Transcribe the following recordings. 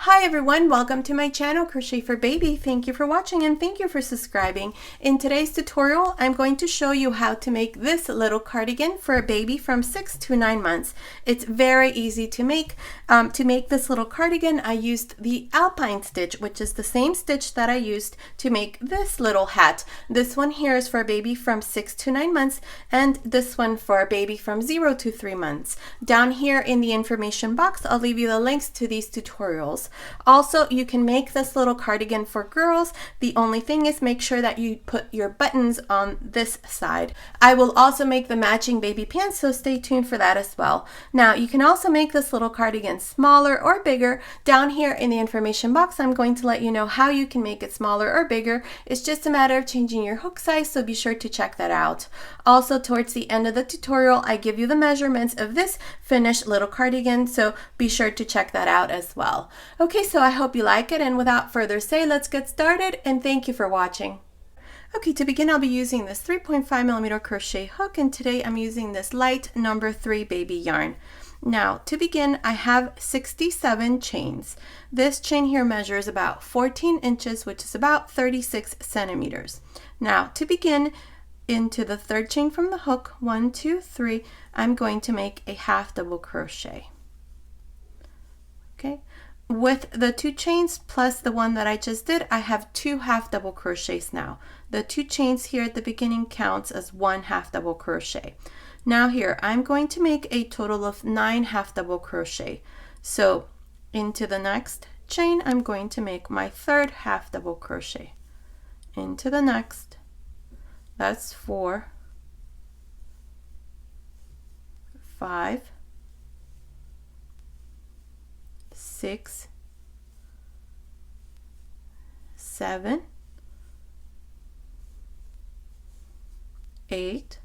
Hi everyone, welcome to my channel Crochet for Baby. Thank you for watching and thank you for subscribing. In today's tutorial, I'm going to show you how to make this little cardigan for a baby from 6 to 9 months. It's very easy to make. To make this little cardigan, I used the alpine stitch, which is the same stitch that I used to make this little hat. This one here is for a baby from 6 to 9 months and this one for a baby from 0 to 3 months. Down here in the information box, I'll leave you the links to these tutorials. Also, you can make this little cardigan for girls. The only thing is make sure that you put your buttons on this side. I will also make the matching baby pants, so stay tuned for that as well. Now, you can also make this little cardigan smaller or bigger. Down here in the information box, I'm going to let you know how you can make it smaller or bigger. It's just a matter of changing your hook size, so be sure to check that out. Also, towards the end of the tutorial, I give you the measurements of this finished little cardigan, so be sure to check that out as well. Okay, so I hope you like it, and without further say, let's get started, and thank you for watching. Okay, to begin, I'll be using this 3.5mm crochet hook, and today I'm using this light number 3 baby yarn. Now, to begin, I have 67 chains. This chain here measures about 14 inches, which is about 36 centimeters. Now, to begin, into the third chain from the hook, 1, 2, 3, I'm going to make a half double crochet. Okay. With the 2 chains plus the one that I just did, I have 2 half double crochets now. The 2 chains here at the beginning counts as 1 half double crochet. Now here, I'm going to make a total of 9 half double crochet. So into the next chain, I'm going to make my third half double crochet. Into the next, that's 4, 5, 6, 7, 8,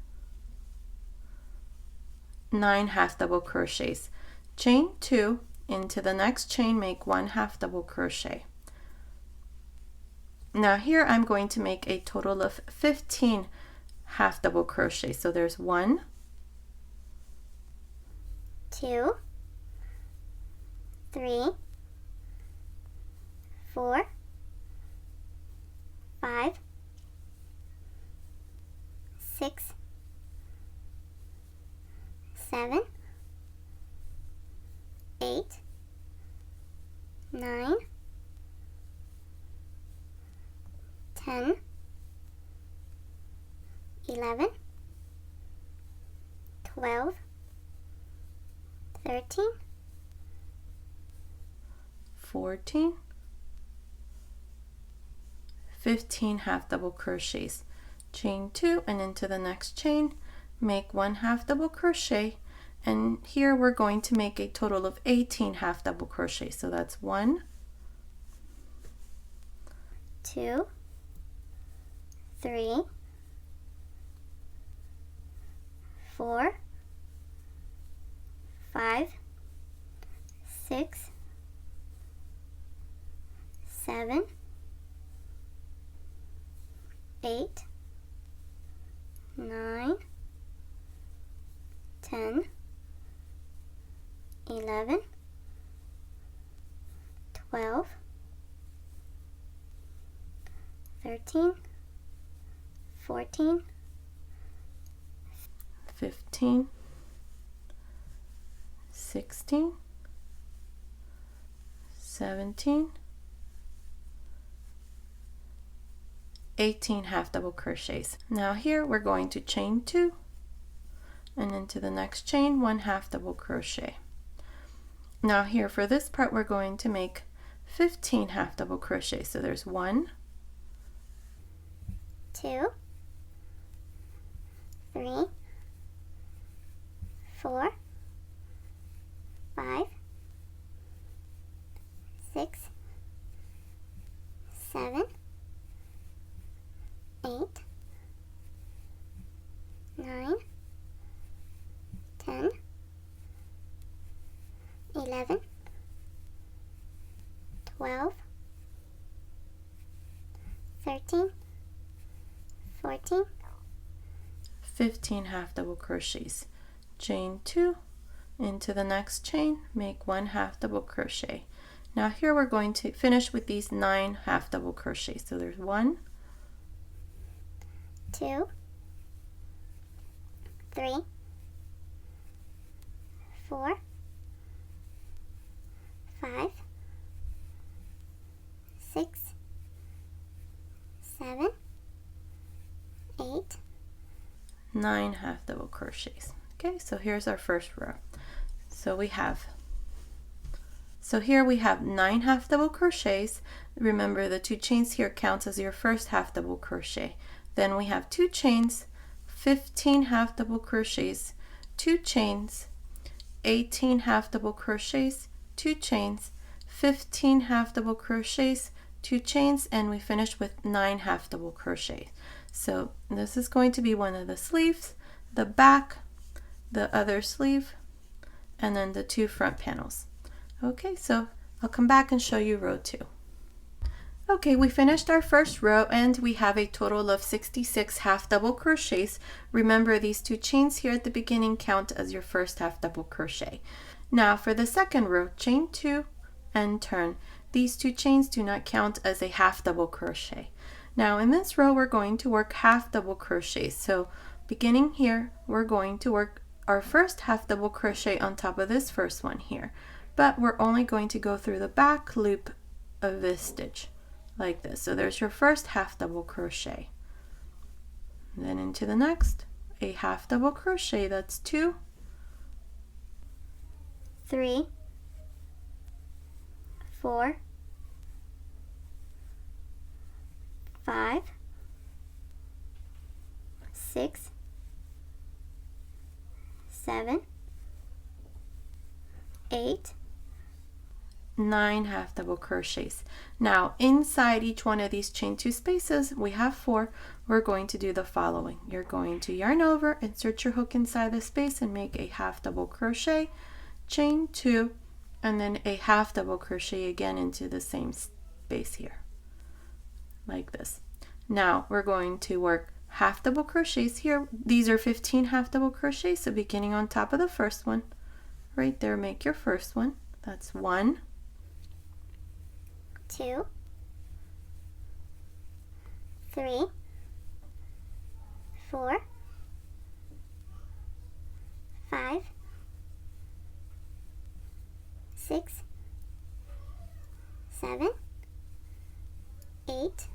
9 half double crochets. Chain 2, into the next chain, make 1 half double crochet. Now here I'm going to make a total of 15 half double crochet. So there's 1, 2, 3, 4, 5, 6, 7, 8, 9, 10, 11, 12, 13, 14, 15 half double crochets. Chain 2 and into the next chain, make 1 half double crochet, and here we're going to make a total of 18 half double crochet. So that's 1, 2, 3, 4, 5, 6, 7, 8, 9, 10, 11, 12, 13, 14, 15, 16, 17, 18 half double crochets. Now here we're going to chain 2 and into the next chain 1 half double crochet. Now here for this part we're going to make 15 half double crochet. So there's 1, 2, 3, 4, 5, 6, 7, 8, 9, 10, 11, 12, 13, 14, 15 half double crochets. Chain 2 into the next chain, make 1 half double crochet. Now here we're going to finish with these 9 half double crochets. So there's 1, 2, 3, 4, 5, 6, 7, 8, 9 half double crochets. Okay, so here's our first row. So here we have 9 half double crochets. Remember, the 2 chains here counts as your first half double crochet. Then we have 2 chains, 15 half double crochets, 2 chains, 18 half double crochets, 2 chains, 15 half double crochets, 2 chains, and we finish with 9 half double crochets. So this is going to be one of the sleeves, the back, the other sleeve, and then the 2 front panels. Okay, so I'll come back and show you row 2. Okay, we finished our first row and we have a total of 66 half double crochets. Remember, these 2 chains here at the beginning count as your first half double crochet. Now for the second row, chain 2 and turn. These 2 chains do not count as a half double crochet. Now in this row we're going to work half double crochets. So beginning here, we're going to work our first half double crochet on top of this first one here, but we're only going to go through the back loop of this stitch like this. So there's your first half double crochet. And then into the next, a half double crochet. That's 2, 3, 4, 5, 6, 7, 8, 9 half double crochets. Now inside each one of these chain 2 spaces, we have 4. We're going to do the following. You're going to yarn over, insert your hook inside the space and make a half double crochet, chain 2, and then a half double crochet again into the same space here like this. Now we're going to work half double crochets here. These are 15 half double crochets, so beginning on top of the first one right there, make your first one. That's 1, 2, 3, 4, 5, 6, 7, 8,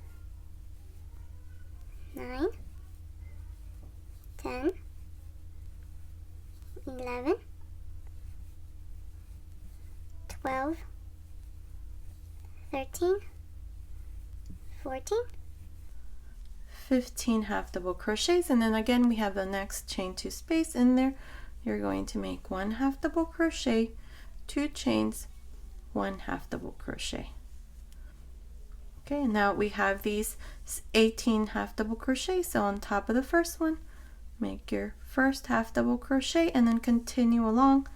9, 10, 11, 12, 13, 14, 15 half double crochets, and then again we have the next chain 2 space in there. You're going to make 1 half double crochet, 2 chains, 1 half double crochet. Okay, and now we have these 18 half double crochets. So on top of the first one, make your first half double crochet and then continue along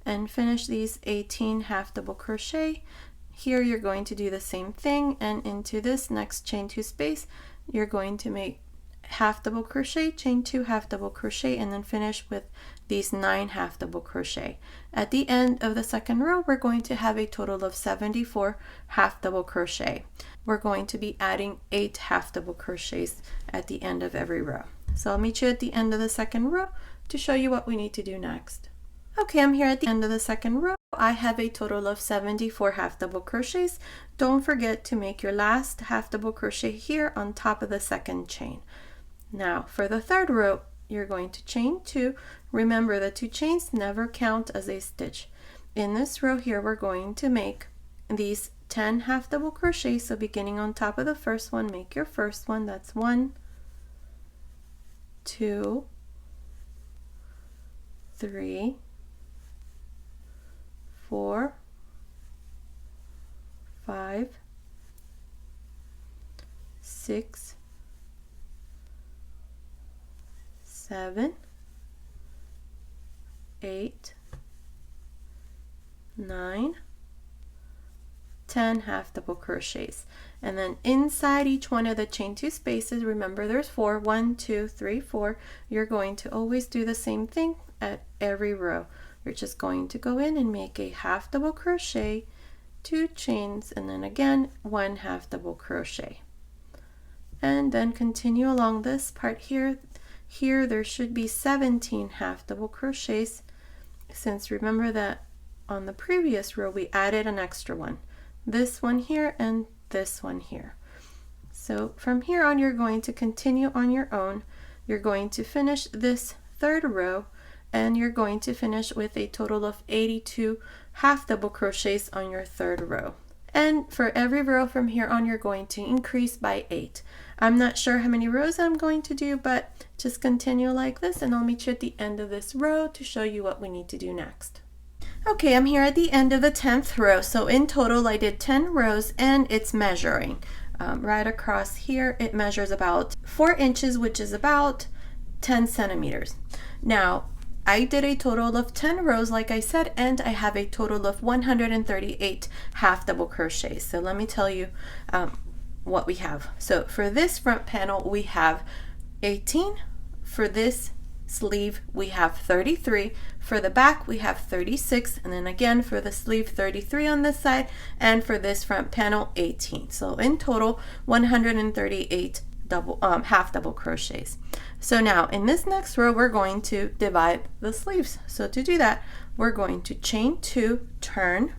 and finish these 18 half double crochet. Here you're going to do the same thing, and into this next chain 2 space you're going to make half double crochet, chain 2 half double crochet, and then finish with these 9 half double crochet. At the end of the second row we're going to have a total of 74 half double crochet. We're going to be adding 8 half double crochets at the end of every row. So I'll meet you at the end of the second row to show you what we need to do next. Okay, I'm here at the end of the second row. I have a total of 74 half double crochets. Don't forget to make your last half double crochet here on top of the second chain. Now for the third row, you're going to chain 2. Remember, the 2 chains never count as a stitch. In this row here, we're going to make these 10 half double crochets. So beginning on top of the first one, make your first one. That's 1, 2, 3, 4, 5, 6, 7, 8, 9, 10 half double crochets. And then inside each one of the chain 2 spaces, remember there's 4, 1, 2, 3, 4. You're going to always do the same thing at every row. You're just going to go in and make a half double crochet, 2 chains, and then again 1 half double crochet, and then continue along this part here. Here there should be 17 half double crochets, since remember that on the previous row we added an extra one, this one here and this one here. So from here on you're going to continue on your own. You're going to finish this 3rd row, and you're going to finish with a total of 82 half double crochets on your 3rd row. And for every row from here on you're going to increase by 8. I'm not sure how many rows I'm going to do, but just continue like this, and I'll meet you at the end of this row to show you what we need to do next. Okay, I'm here at the end of the 10th row. So in total I did 10 rows, and it's measuring. Right across here it measures about 4 inches, which is about 10 centimeters. Now I did a total of 10 rows like I said, and I have a total of 138 half double crochets. So let me tell you what we have. So for this front panel we have 18, for this sleeve we have 33, for the back we have 36, and then again for the sleeve 33 on this side, and for this front panel 18. So in total 138 half double crochets. So now in this next row we're going to divide the sleeves. So to do that we're going to chain 2, turn,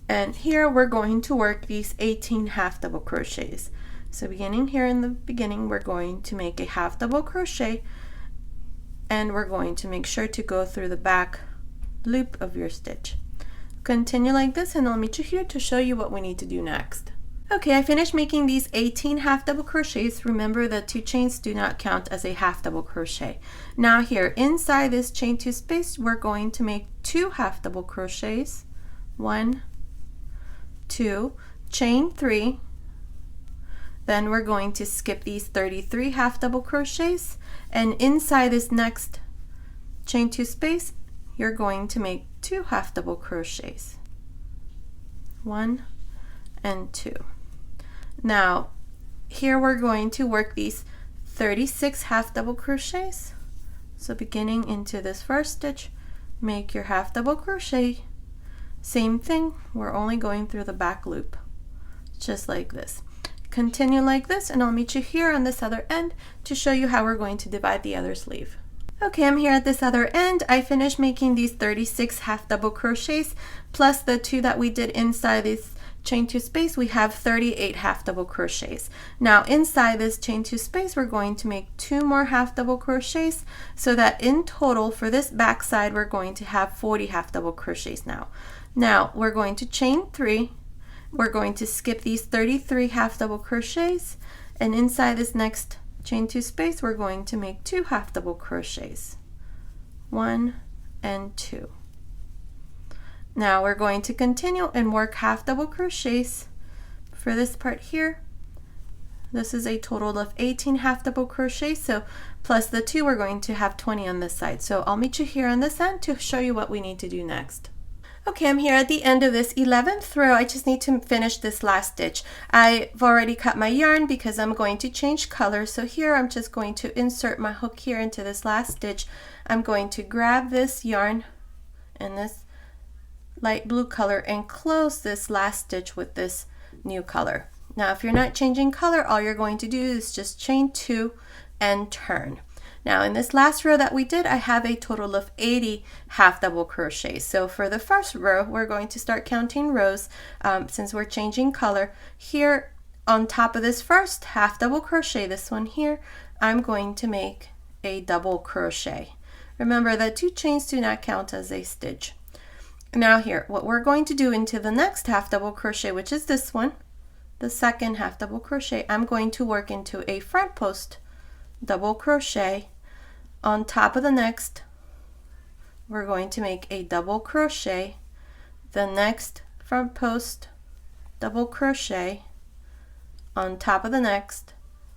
and here we're going to work these 18 half double crochets. So beginning here in the beginning we're going to make a half double crochet, and we're going to make sure to go through the back loop of your stitch. Continue like this, and I'll meet you here to show you what we need to do next. Okay, I finished making these 18 half double crochets. Remember that 2 chains do not count as a half double crochet. Now here inside this chain 2 space we're going to make 2 half double crochets. 1, 2, chain 3. Then we're going to skip these 33 half double crochets, and inside this next chain 2 space you're going to make 2 half double crochets. 1 and 2. Now here we're going to work these 36 half double crochets. So beginning into this first stitch, make your half double crochet. Same thing, we're only going through the back loop, just like this. Continue like this, and I'll meet you here on this other end to show you how we're going to divide the other sleeve. Okay, I'm here at this other end. I finished making these 36 half double crochets plus the 2 that we did inside this chain 2 space. We have 38 half double crochets. Now inside this chain 2 space we're going to make 2 more half double crochets, so that in total for this back side we're going to have 40 half double crochets. Now we're going to chain 3. We're going to skip these 33 half double crochets, and inside this next chain 2 space we're going to make 2 half double crochets. 1 and 2. Now we're going to continue and work half double crochets for this part here. This is a total of 18 half double crochets, so plus the 2 we're going to have 20 on this side. So I'll meet you here on this end to show you what we need to do next. Okay, I'm here at the end of this 11th row. I just need to finish this last stitch. I've already cut my yarn because I'm going to change color. So here I'm just going to insert my hook here into this last stitch. I'm going to grab this yarn in this light blue color and close this last stitch with this new color. Now if you're not changing color, all you're going to do is just chain 2 and turn. Now in this last row that we did, I have a total of 80 half double crochets. So for the first row, we're going to start counting rows since we're changing color. Here on top of this first half double crochet, this one here, I'm going to make a double crochet. Remember that 2 chains do not count as a stitch. Now here, what we're going to do into the next half double crochet, which is this one, the second half double crochet, I'm going to work into a front post double crochet. On top of the next, we're going to make a double crochet, the next front post double crochet, on top of the next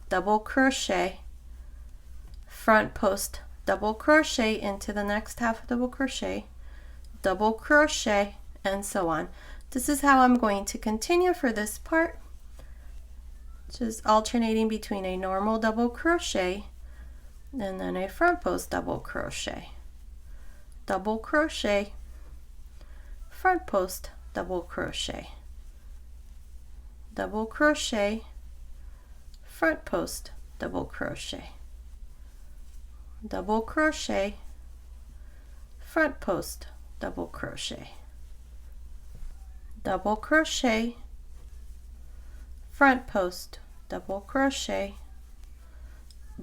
double crochet, front post double crochet into the next half double crochet, double crochet, and so on. This is how I'm going to continue for this part, just alternating between a normal double crochet and then a front post double crochet, front post double crochet, double crochet, front post, double crochet, double crochet, front post, double crochet, double crochet, front post, double crochet,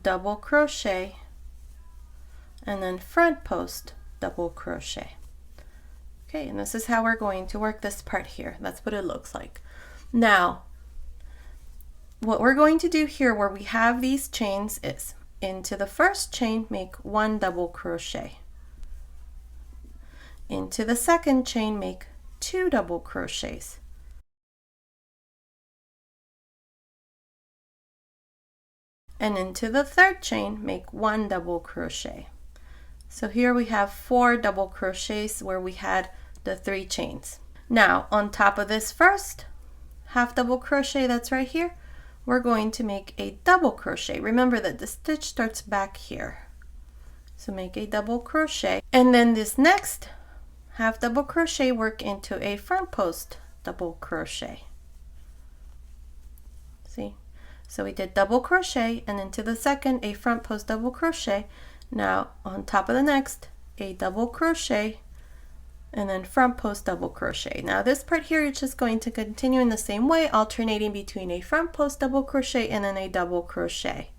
double crochet, and then front post, double crochet. Okay, and this is how we're going to work this part here. That's what it looks like. Now, what we're going to do here where we have these chains is into the first chain, make 1 double crochet. Into the second chain, make 2 double crochets. And into the third chain, make 1 double crochet. So here we have 4 double crochets where we had the 3 chains. Now on top of this first half double crochet that's right here, we're going to make a double crochet. Remember that the stitch starts back here. So make a double crochet, and then this next half double crochet work into a front post double crochet. See? So we did double crochet and into the second a front post double crochet. Now on top of the next a double crochet and then front post double crochet. Now this part here you're just going to continue in the same way, alternating between a front post double crochet and then a double crochet,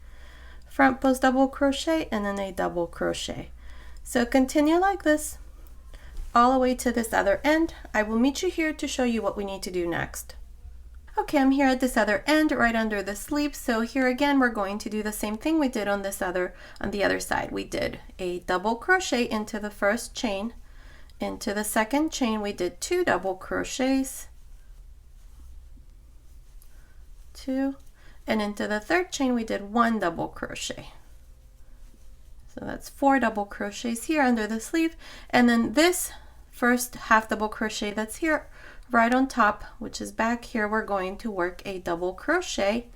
front post double crochet and then a double crochet. So continue like this all the way to this other end. I will meet you here to show you what we need to do next. Okay, I'm here at this other end right under the sleeve. So here again we're going to do the same thing we did on the other side. We did a double crochet into the first chain. Into the second chain we did 2 double crochets, 2, and into the third chain we did 1 double crochet. So that's 4 double crochets here under the sleeve, and then this first half double crochet that's here right on top, which is back here, we're going to work a double crochet,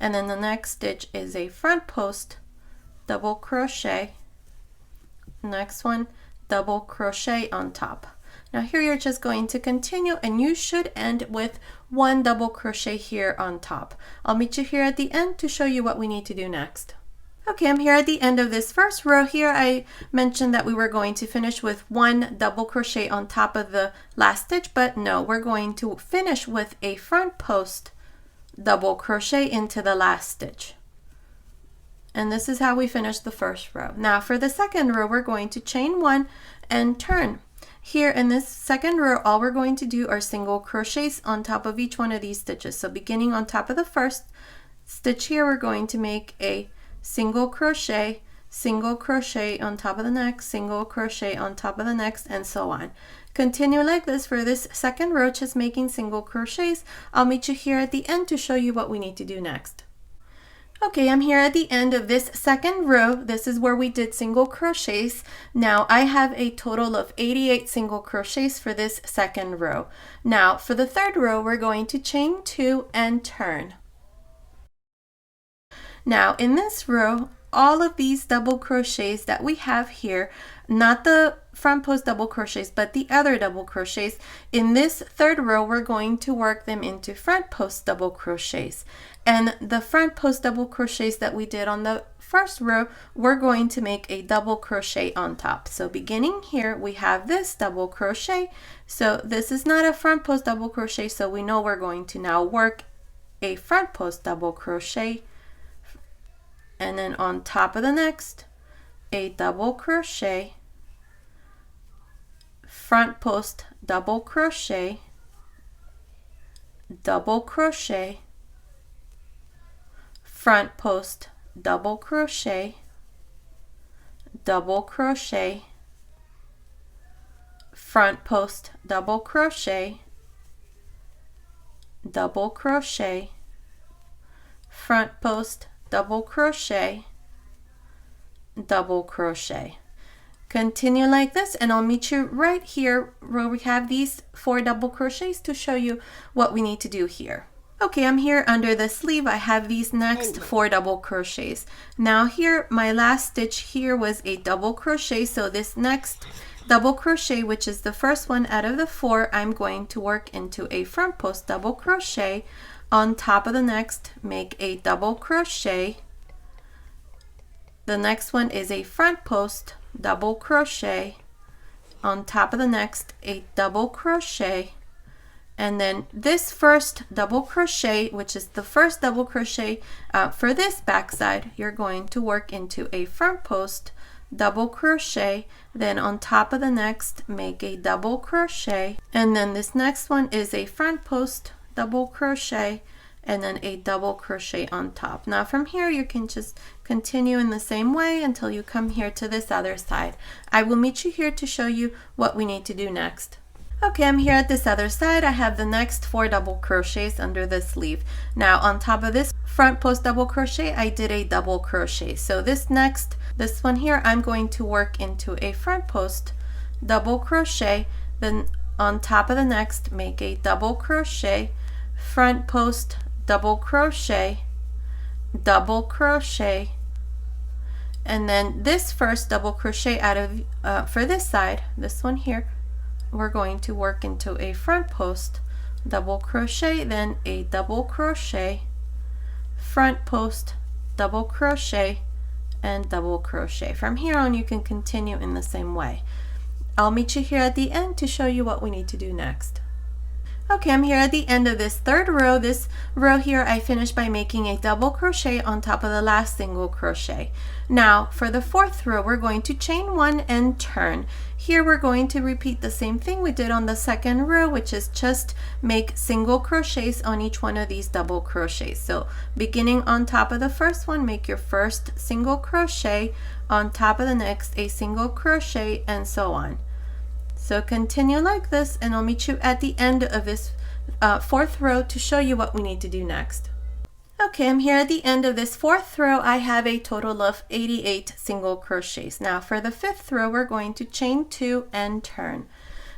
and then the next stitch is a front post double crochet, next one double crochet on top. Now here you're just going to continue and you should end with 1 double crochet here on top. I'll meet you here at the end to show you what we need to do next. Okay, I'm here at the end of this first row here. I mentioned that we were going to finish with 1 double crochet on top of the last stitch, but no, we're going to finish with a front post double crochet into the last stitch. And this is how we finish the first row. Now for the second row, we're going to chain 1 and turn. Here in this second row, all we're going to do are single crochets on top of each one of these stitches. So beginning on top of the first stitch here, we're going to make a single crochet on top of the next, single crochet on top of the next, and so on. Continue like this for this second row, just making single crochets. I'll meet you here at the end to show you what we need to do next. Okay, I'm here at the end of this second row. This is where we did single crochets. Now I have a total of 88 single crochets for this second row. Now for the third row, we're going to chain 2 and turn. Now in this row, all of these double crochets that we have here, not the front post double crochets, but the other double crochets, in this third row, we're going to work them into front post double crochets. And the front post double crochets that we did on the first row, we're going to make a double crochet on top. So beginning here, we have this double crochet. So this is not a front post double crochet, so we know we're going to now work a front post double crochet. And then on top of the next, a double crochet, front post double crochet, double crochet, front post double crochet, double crochet, front post double crochet, double crochet, front post double crochet, double crochet. Continue like this and I'll meet you right here where we have these 4 double crochets to show you what we need to do here. Okay, I'm here under the sleeve. I have these next 4 double crochets. Now here, my last stitch here was a double crochet, so this next double crochet, which is the first one out of the 4, I'm going to work into a front post double crochet. On top of the next, make a double crochet. The next one is a front post double crochet. On top of the next, a double crochet. And then this first double crochet, which is the first double crochet for this back side, you're going to work into a front post double crochet. Then on top of the next, make a double crochet. And then this next one is a front post double crochet, and then a double crochet on top. Now from here you can just continue in the same way until you come here to this other side. I will meet you here to show you what we need to do next. Okay, I'm here at this other side. I have the next 4 double crochets under the sleeve. Now on top of this front post double crochet, I did a double crochet. So this one here, I'm going to work into a front post double crochet. Then on top of the next, make a double crochet, front post double crochet, double crochet, and then this first double crochet out of for this side, this one here, we're going to work into a front post double crochet, then a double crochet, front post double crochet, and double crochet. From here on you can continue in the same way. I'll meet you here at the end to show you what we need to do next. Okay, I'm here at the end of this third row. This row here I finished by making a double crochet on top of the last single crochet. Now for the 4th row, we're going to chain 1 and turn. Here we're going to repeat the same thing we did on the 2nd row, which is just make single crochets on each one of these double crochets. So beginning on top of the first one, make your first single crochet, on top of the next a single crochet, and so on. So continue like this, and I'll meet you at the end of this 4th row to show you what we need to do next. Okay, I'm here at the end of this 4th row. I have a total of 88 single crochets. Now for the 5th row, we're going to chain 2 and turn.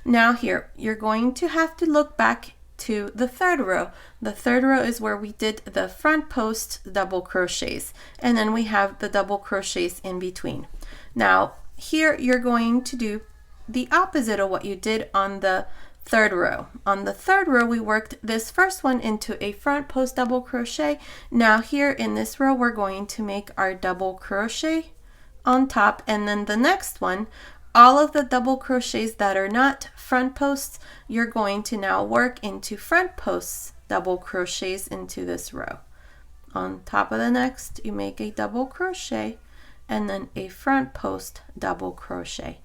Now here, you're going to have to look back to the 3rd row. The 3rd row is where we did the front post double crochets, and then we have the double crochets in between. Now here you're going to do the opposite of what you did on the 3rd row. On the 3rd row, we worked this first one into a front post double crochet. Now here in this row, we're going to make our double crochet on top, and then the next one, all of the double crochets that are not front posts, you're going to now work into front posts double crochets into this row. On top of the next, you make a double crochet and then a front post double crochet.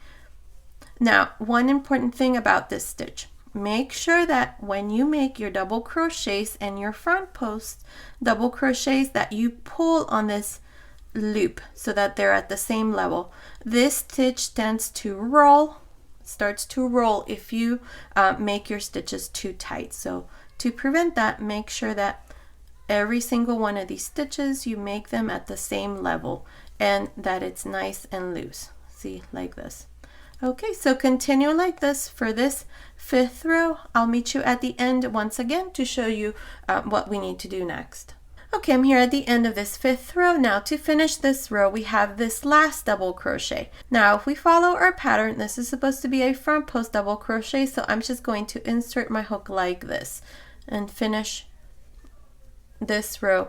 Now, one important thing about this stitch, make sure that when you make your double crochets and your front post double crochets that you pull on this loop so that they're at the same level. This stitch tends to roll, starts to roll if you make your stitches too tight. So to prevent that, make sure that every single one of these stitches, you make them at the same level and that it's nice and loose. See, like this. Okay, so continue like this for this 5th row. I'll meet you at the end once again to show you what we need to do next. Okay, I'm here at the end of this 5th row. Now to finish this row, we have this last double crochet. Now if we follow our pattern, this is supposed to be a front post double crochet, so I'm just going to insert my hook like this and finish this row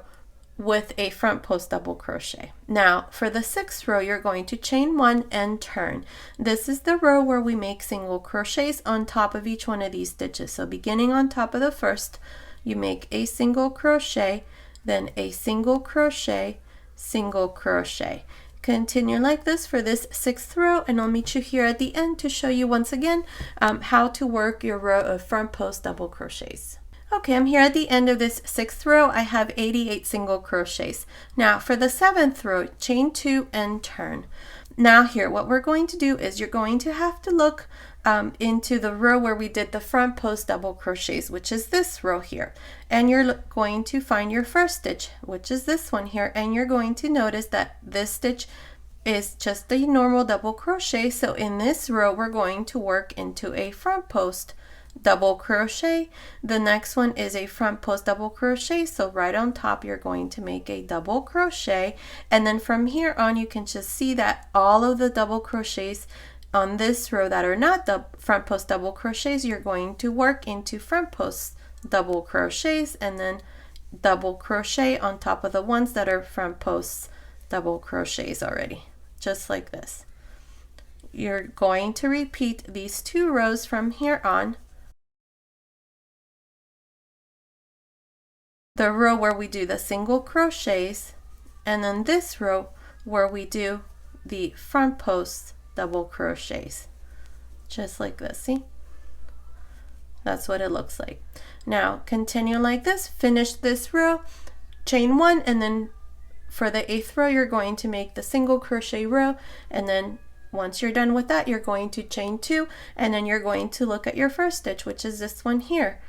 with a front post double crochet. Now for the 6th row, you're going to chain 1 and turn. This is the row where we make single crochets on top of each one of these stitches. So beginning on top of the first, you make a single crochet, then a single crochet, single crochet. Continue like this for this 6th row, and I'll meet you here at the end to show you once again how to work your row of front post double crochets. Okay, I'm here at the end of this 6th row. I have 88 single crochets. Now for the 7th row, chain 2 and turn. Now here, what we're going to do is you're going to have to look into the row where we did the front post double crochets, which is this row here. And you're going to find your first stitch, which is this one here. And you're going to notice that this stitch is just a normal double crochet. So in this row, we're going to work into a front post double crochet. The next one is a front post double crochet, so right on top you're going to make a double crochet, and then from here on you can just see that all of the double crochets on this row that are not the front post double crochets, you're going to work into front post double crochets and then double crochet on top of the ones that are front post double crochets already, just like this. You're going to repeat these 2 rows from here on. The row where we do the single crochets, and then this row where we do the front post double crochets, just like this. See, that's what it looks like. Now continue like this, finish this row, chain 1, and then for the 8th row you're going to make the single crochet row, and then once you're done with that you're going to chain 2, and then you're going to look at your first stitch, which is this one here.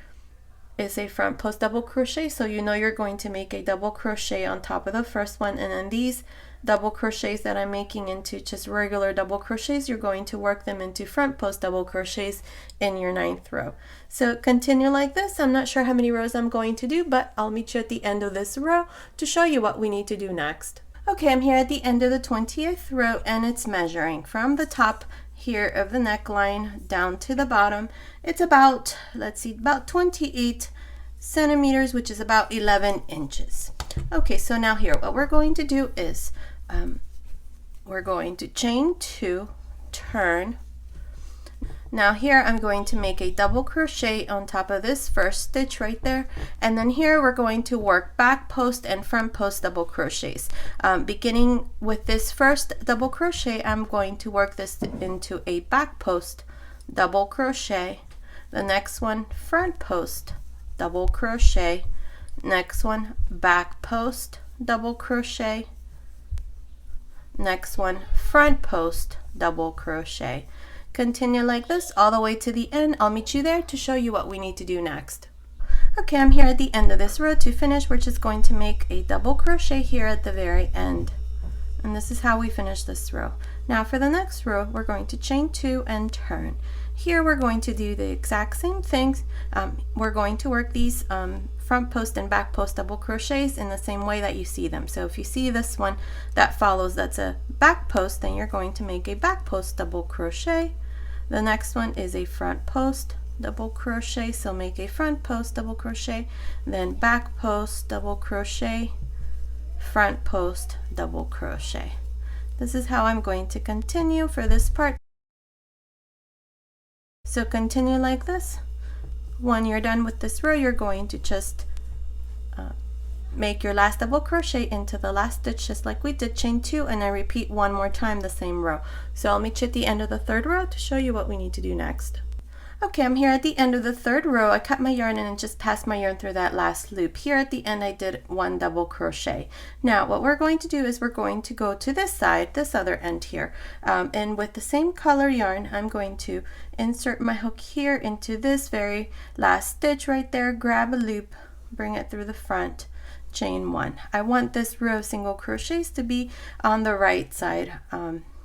Is a front post double crochet, so you know you're going to make a double crochet on top of the first one, and then these double crochets that I'm making into just regular double crochets, you're going to work them into front post double crochets in your 9th row. So continue like this. I'm not sure how many rows I'm going to do, but I'll meet you at the end of this row to show you what we need to do next. Okay, I'm here at the end of the 20th row, and it's measuring from the top here of the neckline down to the bottom. It's about, let's see, about 28 centimeters, which is about 11 inches. Okay, so now here what we're going to do is we're going to chain 2, turn. Now here I'm going to make a double crochet on top of this first stitch right there, and then here we're going to work back post and front post double crochets. Beginning with this first double crochet, I'm going to work this into a back post double crochet, the next one front post double crochet, next one back post double crochet, next one front post double crochet. Continue like this all the way to the end. I'll meet you there to show you what we need to do next. Okay, I'm here at the end of this row. To finish, we're just going to make a double crochet here at the very end, and this is how we finish this row. Now for the next row, we're going to chain 2 and turn. Here we're going to do the exact same things. We're going to work these front post and back post double crochets in the same way that you see them. So if you see this one that follows, that's a back post, then you're going to make a back post double crochet. The next one is a front post double crochet, so make a front post double crochet, then back post double crochet, front post double crochet. This is how I'm going to continue for this part. So continue like this. When you're done with this row, you're going to just make your last double crochet into the last stitch, just like we did, chain 2, and then repeat one more time the same row. So I'll meet you at the end of the 3rd row to show you what we need to do next. Okay, I'm here at the end of the 3rd row. I cut my yarn and just passed my yarn through that last loop. Here at the end I did 1 double crochet. Now what we're going to do is we're going to go to this side, this other end here, and with the same color yarn I'm going to insert my hook here into this very last stitch right there, grab a loop, bring it through the front, chain 1. I want this row of single crochets to be on the right side.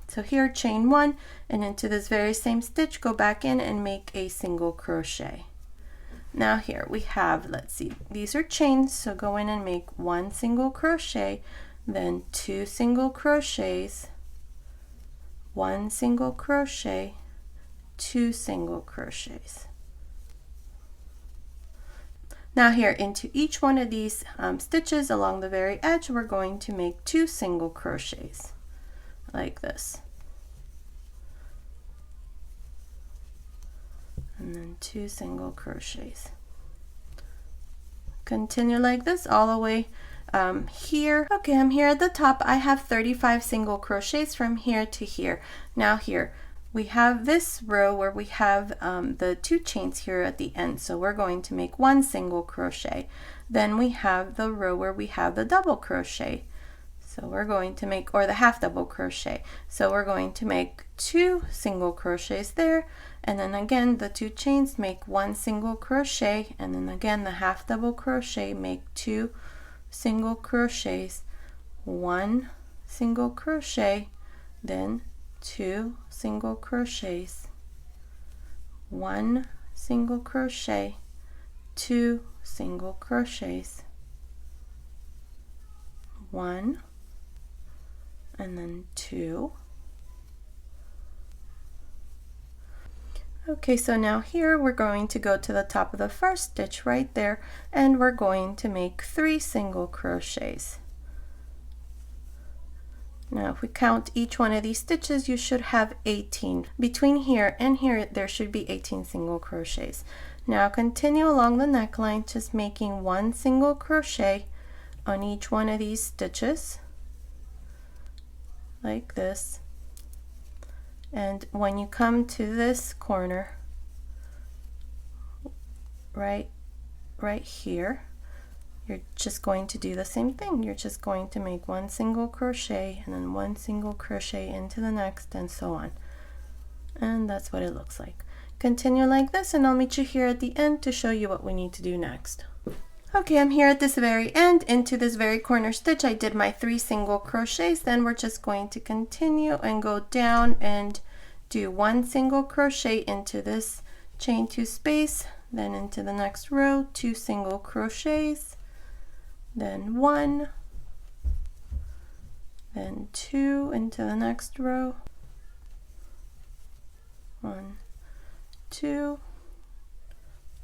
So here chain 1, and into this very same stitch go back in and make a single crochet. Now here we have, let's see, these are chains, so go in and make 1 single crochet, then 2 single crochets, 1 single crochet, 2 single crochets. Now here into each one of these stitches along the very edge, we're going to make 2 single crochets like this, and then 2 single crochets. Continue like this all the way here. Okay, I'm here at the top. I have 35 single crochets from here to here. Now here we have this row where we have the 2 chains here at the end, so we're going to make 1 single crochet. Then we have the row where we have the double crochet, so we're going to make, or the half double crochet, so we're going to make 2 single crochets there, and then again the 2 chains, make 1 single crochet, and then again the half double crochet, make 2 single crochets, 1 single crochet, then 2 single crochets, 1 single crochet, 2 single crochets, 1, and then 2, Okay, so now here we're going to go to the top of the first stitch right there, and we're going to make 3 single crochets. Now if we count each one of these stitches, you should have 18. Between here and here there should be 18 single crochets. Now continue along the neckline, just making 1 single crochet on each one of these stitches like this. And when you come to this corner, right here, you're just going to do the same thing. You're just going to make 1 single crochet and then 1 single crochet into the next, and so on. And that's what it looks like. Continue like this, and I'll meet you here at the end to show you what we need to do next. Okay, I'm here at this very end. Into this very corner stitch, I did my 3 single crochets. Then we're just going to continue and go down and do 1 single crochet into this chain 2 space, then into the next row, 2 single crochets, then 1, then 2 into the next row, 1, 2,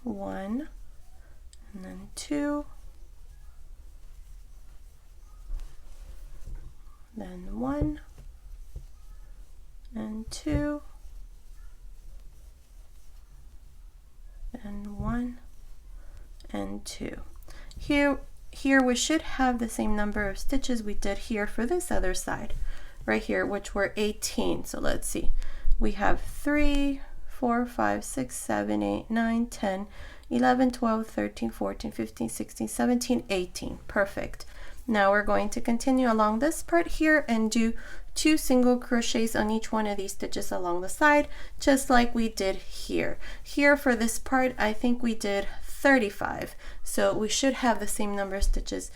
1, and then 2, then 1, and 2, and 1, and 2. Here we should have the same number of stitches we did here for this other side right here, which were 18. So let's see, we have 3, 4, 5, 6, 7, 8, 9, 10, 11, 12, 13, 14, 15, 16, 17, 18. Perfect. Now we're going to continue along this part here and do 2 single crochets on each one of these stitches along the side, just like we did here. Here for this part, I think we did 35. So we should have the same number of stitches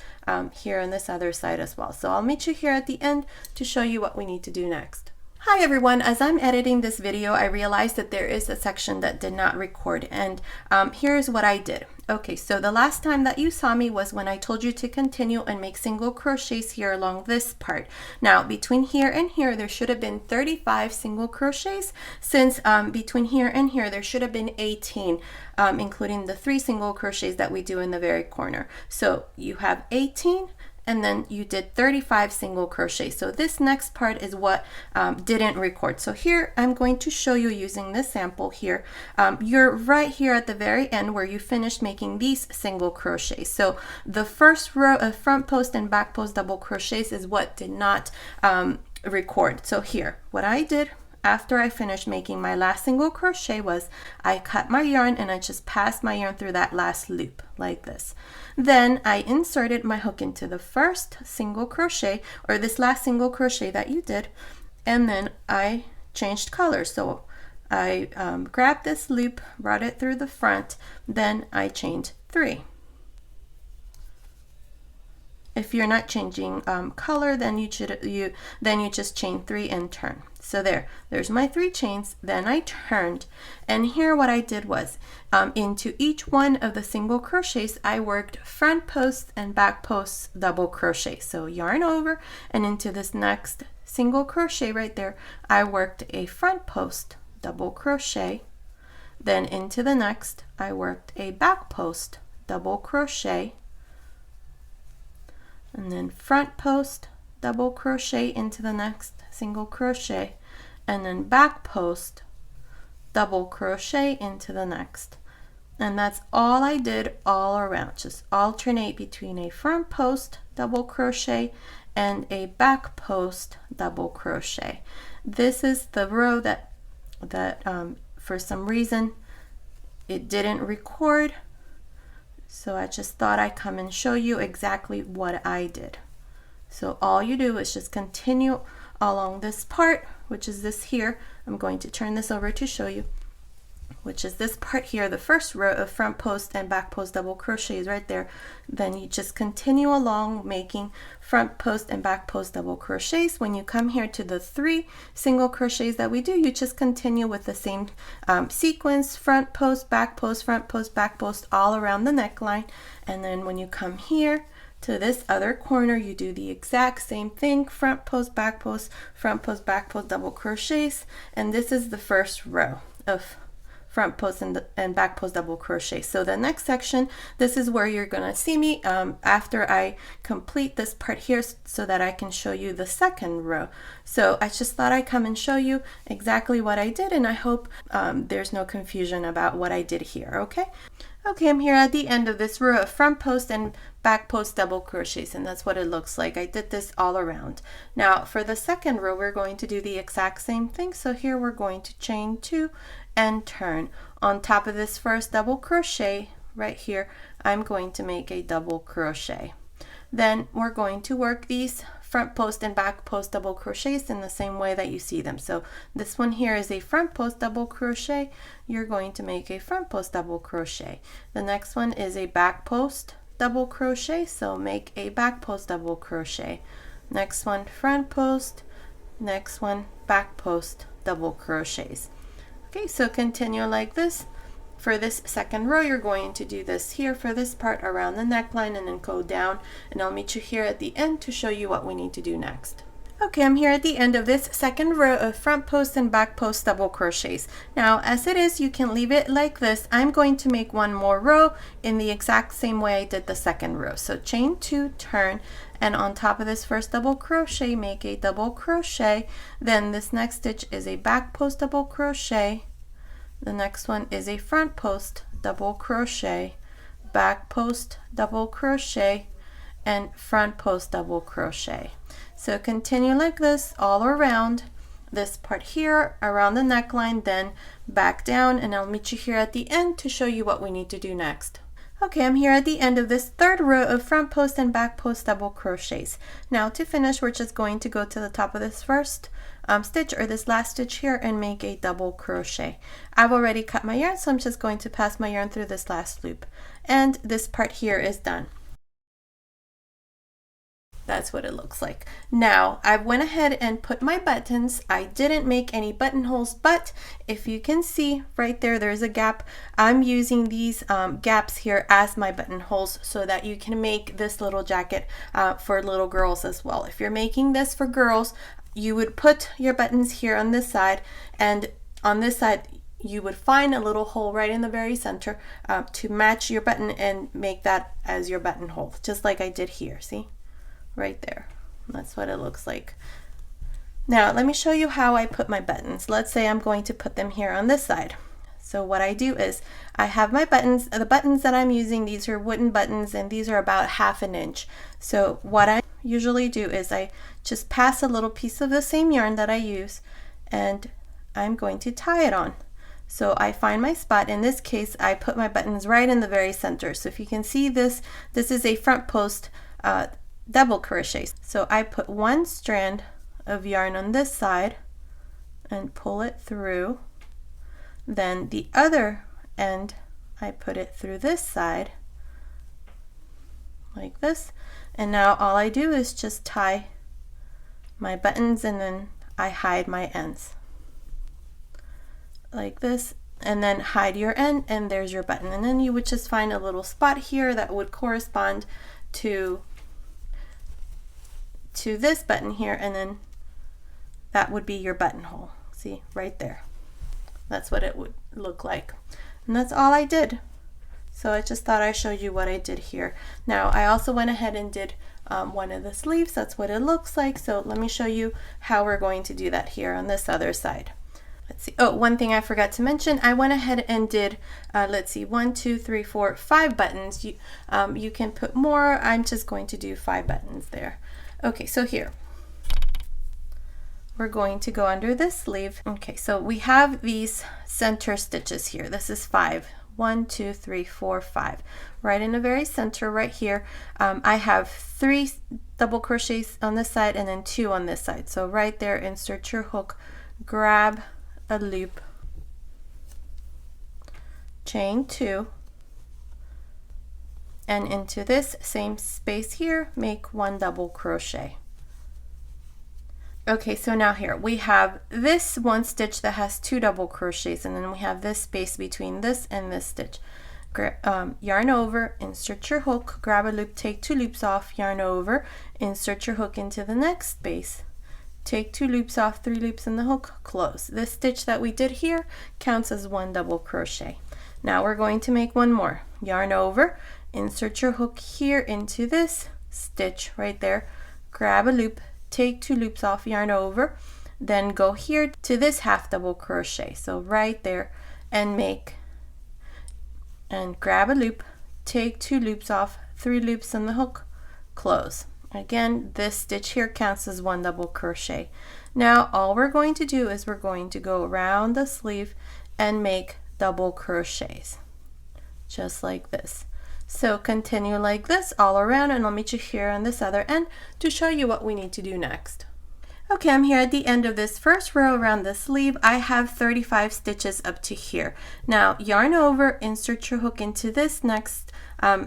here on this other side as well. So I'll meet you here at the end to show you what we need to do next. Hi everyone, as I'm editing this video, I realized that there is a section that did not record, and here's what I did. Okay, so the last time that you saw me was when I told you to continue and make single crochets here along this part. Now between here and here there should have been 35 single crochets, since between here and here there should have been 18, including the 3 single crochets that we do in the very corner. So you have 18, and then you did 35 single crochets. So this next part is what didn't record. So here I'm going to show you using this sample here. You're right here at the very end where you finished making these single crochets. So the first row of front post and back post double crochets is what did not record. So here, what I did after I finished making my last single crochet was I cut my yarn and I just passed my yarn through that last loop like this. Then I inserted my hook into the first single crochet, or this last single crochet that you did, and then I changed colors. So I grabbed this loop, brought it through the front, then I chained 3. If you're not changing color, then you just chain 3 and turn. So there's my 3 chains. Then I turned, and here what I did was into each one of the single crochets I worked front posts and back posts double crochet. So yarn over, and into this next single crochet right there I worked a front post double crochet. Then into the next I worked a back post double crochet, and then front post double crochet into the next single crochet, and then back post double crochet into the next. And that's all I did all around. Just alternate between a front post double crochet and a back post double crochet. This is the row that for some reason it didn't record. So I just thought I'd come and show you exactly what I did. So all you do is just continue along this part, which is this here. I'm going to turn this over to show you, which is this part here, the first row of front post and back post double crochets right there. Then you just continue along making front post and back post double crochets. When you come here to the 3 single crochets that we do, you just continue with the same sequence, front post, back post, front post, back post, all around the neckline. And then when you come here to this other corner, you do the exact same thing, front post, back post, front post, back post double crochets. And this is the first row of front post and back post double crochet. So the next section, this is where you're gonna see me after I complete this part here so that I can show you the second row. So I just thought I'd come and show you exactly what I did, and I hope there's no confusion about what I did here, okay? Okay, I'm here at the end of this row of front post and back post double crochets, and that's what it looks like. I did this all around. Now for the second row, we're going to do the exact same thing. So here we're going to chain 2 and turn. On top of this first double crochet right here, I'm going to make a double crochet. Then we're going to work these front post and back post double crochets in the same way that you see them. So this one here is a front post double crochet. You're going to make a front post double crochet. The next one is a back post double crochet, so make a back post double crochet. Next one front post, next one back post double crochets. Okay, so continue like this. For this second row, you're going to do this here for this part around the neckline and then go down, and I'll meet you here at the end to show you what we need to do next. Okay, I'm here at the end of this second row of front post and back post double crochets. Now, as it is, you can leave it like this. I'm going to make one more row in the exact same way I did the second row. So chain 2, turn, and on top of this first double crochet, make a double crochet. Then this next stitch is a back post double crochet. The next one is a front post double crochet, back post double crochet, and front post double crochet. So continue like this all around this part here around the neckline, then back down, and I'll meet you here at the end to show you what we need to do next. Okay, I'm here at the end of this third row of front post and back post double crochets. Now to finish, we're just going to go to the top of this first stitch, or this last stitch here, and make a double crochet. I've already cut my yarn, so I'm just going to pass my yarn through this last loop, and this part here is done. That's what it looks like. Now I went ahead and put my buttons. I didn't make any buttonholes, but if you can see right there, there's a gap. I'm using these gaps here as my buttonholes so that you can make this little jacket for little girls as well. If you're making this for girls, you would put your buttons here on this side, and on this side you would find a little hole right in the very center to match your button and make that as your buttonhole, just like I did here. See? Right there. That's what it looks like. Now let me show you how I put my buttons. Let's say I'm going to put them here on this side. So what I do is I have my buttons. The buttons that I'm using, these are wooden buttons, and these are about 1/2 inch. So what I usually do is I just pass a little piece of the same yarn that I use, and I'm going to tie it on. So I find my spot. In this case, I put my buttons right in the very center. So if you can see this, this is a front post double crochet. So I put one strand of yarn on this side and pull it through. Then the other end, I put it through this side like this. And now all I do is just tie my buttons, and then I hide my ends like this, and then hide your end, and there's your button. And then you would just find a little spot here that would correspond to this button here, and then that would be your buttonhole. See, right there. That's what it would look like. And that's all I did. So I just thought I'd show you what I did here. Now I also went ahead and did one of the sleeves. That's what it looks like. So let me show you how we're going to do that here on this other side. Let's see. Oh, one thing I forgot to mention, I went ahead and did, let's see, 1, 2, 3, 4, 5 buttons. You can put more. I'm just going to do 5 buttons there. Okay, so here we're going to go under this sleeve. Okay, so we have these center stitches here. This is 5. 1, 2, 3, 4, 5. Right in the very center right here. I have 3 double crochets on this side and then 2 on this side. So right there, insert your hook, grab a loop, chain 2, and into this same space here, make 1 double crochet. Okay, so now here we have this one stitch that has 2 double crochets, and then we have this space between this and this stitch. Yarn over, insert your hook, grab a loop, take 2 loops off, yarn over, insert your hook into the next space, take 2 loops off, 3 loops in the hook, close. This stitch that we did here counts as 1 double crochet. Now we're going to make one more. Yarn over, insert your hook here into this stitch right there, grab a loop, take 2 loops off, yarn over, then go here to this half double crochet, so right there, and grab a loop, take 2 loops off, 3 loops in the hook, close. Again, this stitch here counts as 1 double crochet. Now all we're going to do is we're going to go around the sleeve and make double crochets, just like this. So continue like this all around, and I'll meet you here on this other end to show you what we need to do next. Okay, I'm here at the end of this first row around the sleeve. I have 35 stitches up to here. Now yarn over, insert your hook into this next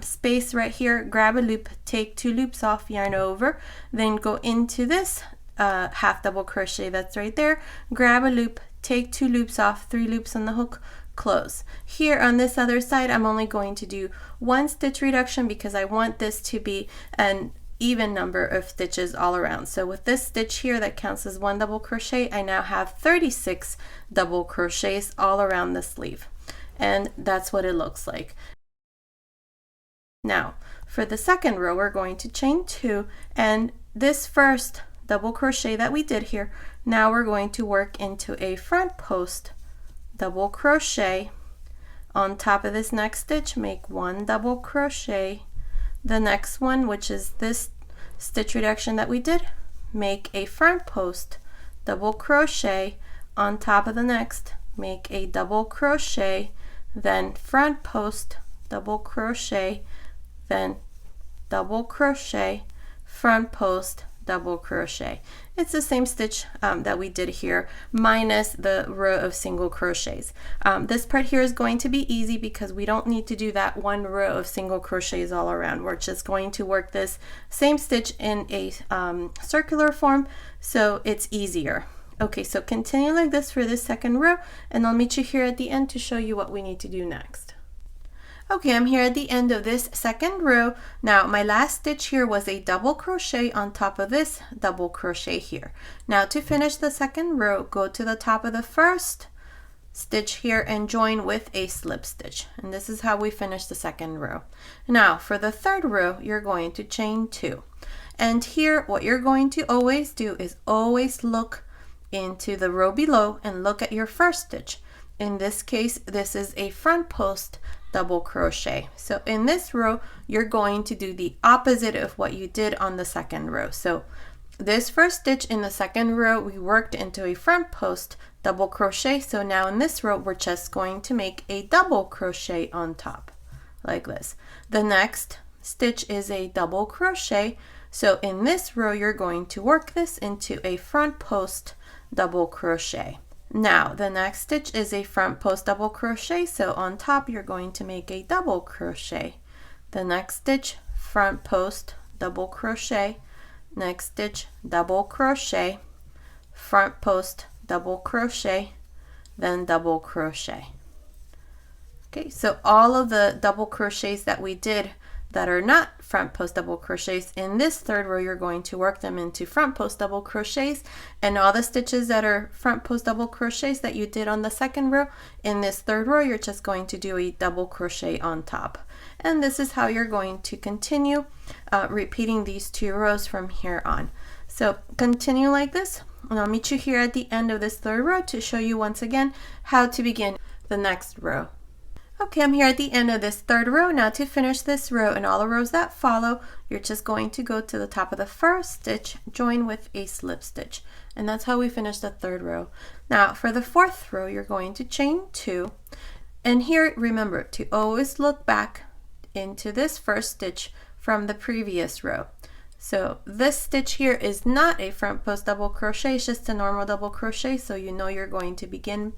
space right here, grab a loop, take 2 loops off, yarn over, then go into this half double crochet that's right there, grab a loop, take 2 loops off, 3 loops on the hook, close. Here on this other side, I'm only going to do 1 stitch reduction because I want this to be an even number of stitches all around. So with this stitch here that counts as 1 double crochet, I now have 36 double crochets all around the sleeve, and that's what it looks like. Now for the second row, we're going to chain 2, and this first double crochet that we did here, now we're going to work into a front post double crochet. On top of this next stitch, make 1 double crochet. The next one, which is this stitch reduction that we did, make a front post double crochet. On top of the next, make a double crochet, then front post double crochet, then double crochet, front post double crochet. It's the same stitch that we did here, minus the row of single crochets. This part here is going to be easy because we don't need to do that 1 row of single crochets all around. We're just going to work this same stitch in a circular form, so it's easier. Okay, so continue like this for this second row, and I'll meet you here at the end to show you what we need to do next. Okay, I'm here at the end of this second row. Now my last stitch here was a double crochet on top of this double crochet here. Now to finish the second row, go to the top of the first stitch here and join with a slip stitch, and this is how we finish the second row. Now for the third row, you're going to chain 2, and here what you're going to always do is always look into the row below and look at your first stitch. In this case, this is a front post double crochet. So in this row, you're going to do the opposite of what you did on the second row. So this first stitch in the second row, we worked into a front post double crochet. So now in this row, we're just going to make a double crochet on top like this. The next stitch is a double crochet. So in this row, you're going to work this into a front post double crochet. Now the next stitch is a front post double crochet, so on top you're going to make a double crochet. The next stitch, front post double crochet, next stitch, double crochet, front post double crochet, then double crochet. Okay, so all of the double crochets that we did that are not front post double crochets, in this third row you're going to work them into front post double crochets, and all the stitches that are front post double crochets that you did on the second row, in this third row you're just going to do a double crochet on top. And this is how you're going to continue repeating these 2 rows from here on. So continue like this, and I'll meet you here at the end of this third row to show you once again how to begin the next row. Okay, I'm here at the end of this third row. Now to finish this row and all the rows that follow, you're just going to go to the top of the first stitch, join with a slip stitch, and that's how we finish the third row. Now for the fourth row, you're going to chain 2, and here remember to always look back into this first stitch from the previous row. So this stitch here is not a front post double crochet, it's just a normal double crochet, so you know you're going to begin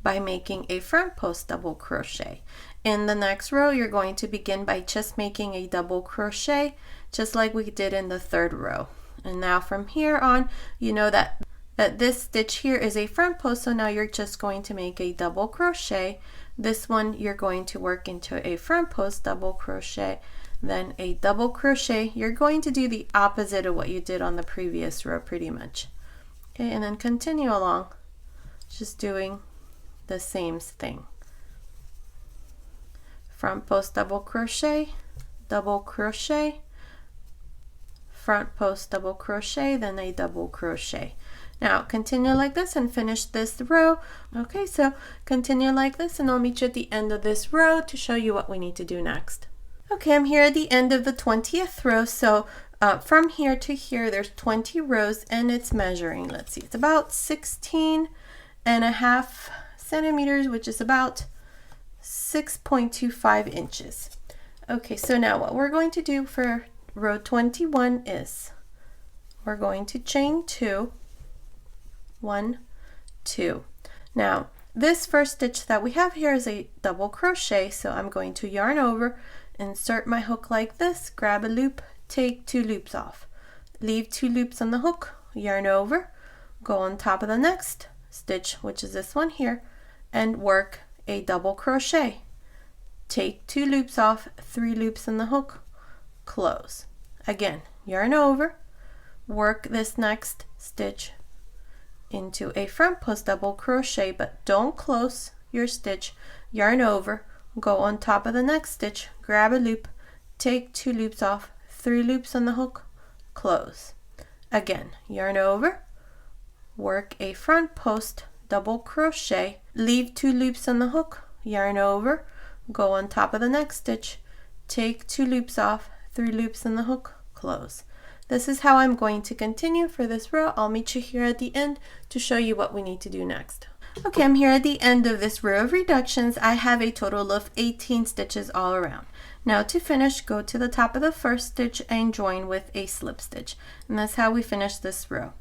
by making a front post double crochet. In the next row, you're going to begin by just making a double crochet, just like we did in the third row. And now from here on, you know that this stitch here is a front post, so now you're just going to make a double crochet. This one you're going to work into a front post double crochet, then a double crochet. You're going to do the opposite of what you did on the previous row pretty much. Okay, and then continue along, just doing the same thing. Front post double crochet, front post double crochet, then a double crochet. Now continue like this and finish this row. Okay, so continue like this and I'll meet you at the end of this row to show you what we need to do next. Okay, I'm here at the end of the 20th row, so from here to here there's 20 rows and it's measuring, let's see, it's about 16.5 centimeters, which is about 6.25 inches. Okay, so now what we're going to do for row 21 is we're going to chain 2, 1, 2. Now this first stitch that we have here is a double crochet, so I'm going to yarn over, insert my hook like this, grab a loop, take 2 loops off, leave 2 loops on the hook, yarn over, go on top of the next stitch, which is this one here, and work a double crochet, take 2 loops off, 3 loops on the hook, close. Again, yarn over, work this next stitch into a front post double crochet, but don't close your stitch, yarn over, go on top of the next stitch, grab a loop, take 2 loops off, 3 loops on the hook, close. Again, yarn over, work a front post double crochet, leave 2 loops on the hook, yarn over, go on top of the next stitch, take 2 loops off, 3 loops on the hook, close. This is how I'm going to continue for this row. I'll meet you here at the end to show you what we need to do next. Okay, I'm here at the end of this row of reductions. I have a total of 18 stitches all around. Now to finish, go to the top of the first stitch and join with a slip stitch. And that's how we finish this row.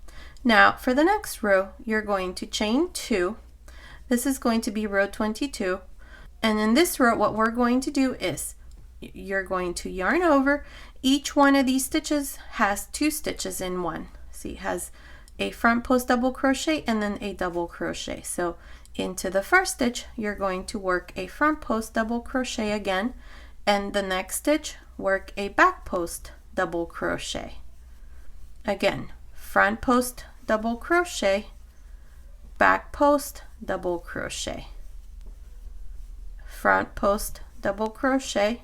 Now for the next row, you're going to chain 2. This is going to be row 22. And in this row, what we're going to do is you're going to yarn over. Each one of these stitches has 2 stitches in one. See, it has a front post double crochet and then a double crochet. So into the first stitch, you're going to work a front post double crochet again, and the next stitch, work a back post double crochet. Again, front post double crochet, back post double crochet, front post double crochet,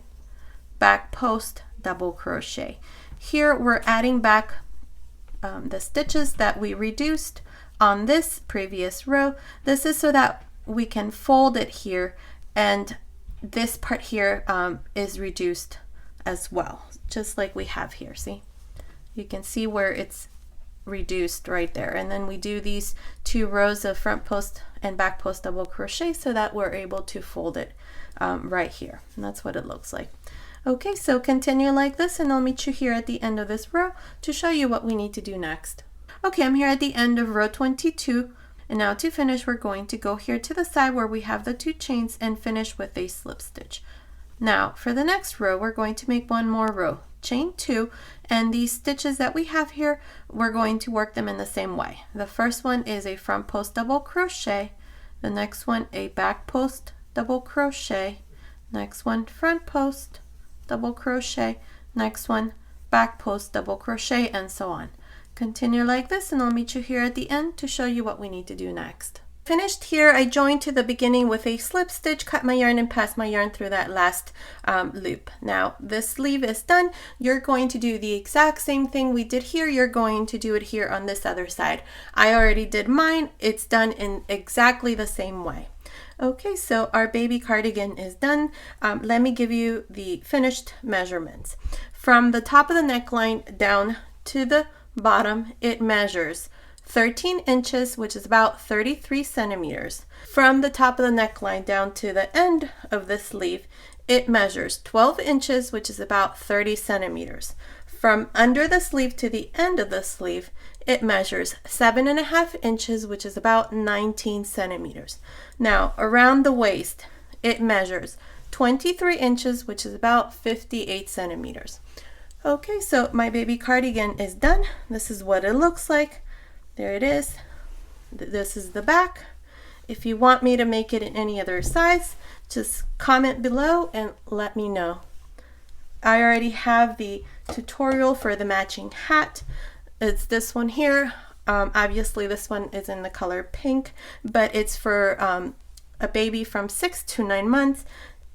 back post double crochet. Here we're adding back the stitches that we reduced on this previous row. This is so that we can fold it here, and this part here is reduced as well, just like we have here. See, you can see where it's reduced right there, and then we do these 2 rows of front post and back post double crochet so that we're able to fold it right here, and that's what it looks like. Okay, so continue like this and I'll meet you here at the end of this row to show you what we need to do next. Okay, I'm here at the end of row 22, and now to finish we're going to go here to the side where we have the 2 chains and finish with a slip stitch. Now for the next row we're going to make one more row, chain 2, and these stitches that we have here we're going to work them in the same way. The first one is a front post double crochet, the next one a back post double crochet, next one front post double crochet, next one back post double crochet, and so on. Continue like this and I'll meet you here at the end to show you what we need to do next. Finished here, I joined to the beginning with a slip stitch, cut my yarn and passed my yarn through that last loop. Now this sleeve is done. You're going to do the exact same thing we did here. You're going to do it here on this other side. I already did mine. It's done in exactly the same way. Okay, so our baby cardigan is done. Let me give you the finished measurements. From the top of the neckline down to the bottom, it measures 13 inches, which is about 33 centimeters. From the top of the neckline down to the end of the sleeve, it measures 12 inches, which is about 30 centimeters. From under the sleeve to the end of the sleeve, it measures 7.5 inches, which is about 19 centimeters. Now, around the waist, it measures 23 inches, which is about 58 centimeters. Okay, so my baby cardigan is done. This is what it looks like. There it is. This is the back. If you want me to make it in any other size, just comment below and let me know. I already have the tutorial for the matching hat. It's this one here. Obviously this one is in the color pink, but it's for a baby from 6 to 9 months,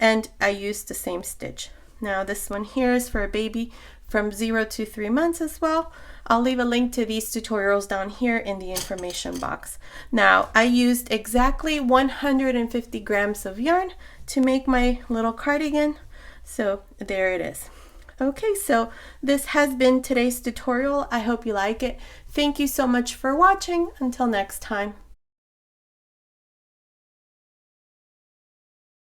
and I used the same stitch. Now this one here is for a baby from 0 to 3 months as well. I'll leave a link to these tutorials down here in the information box. Now I used exactly 150 grams of yarn to make my little cardigan, so there it is. Okay, so this has been today's tutorial. I hope you like it. Thank you so much for watching. Until next time.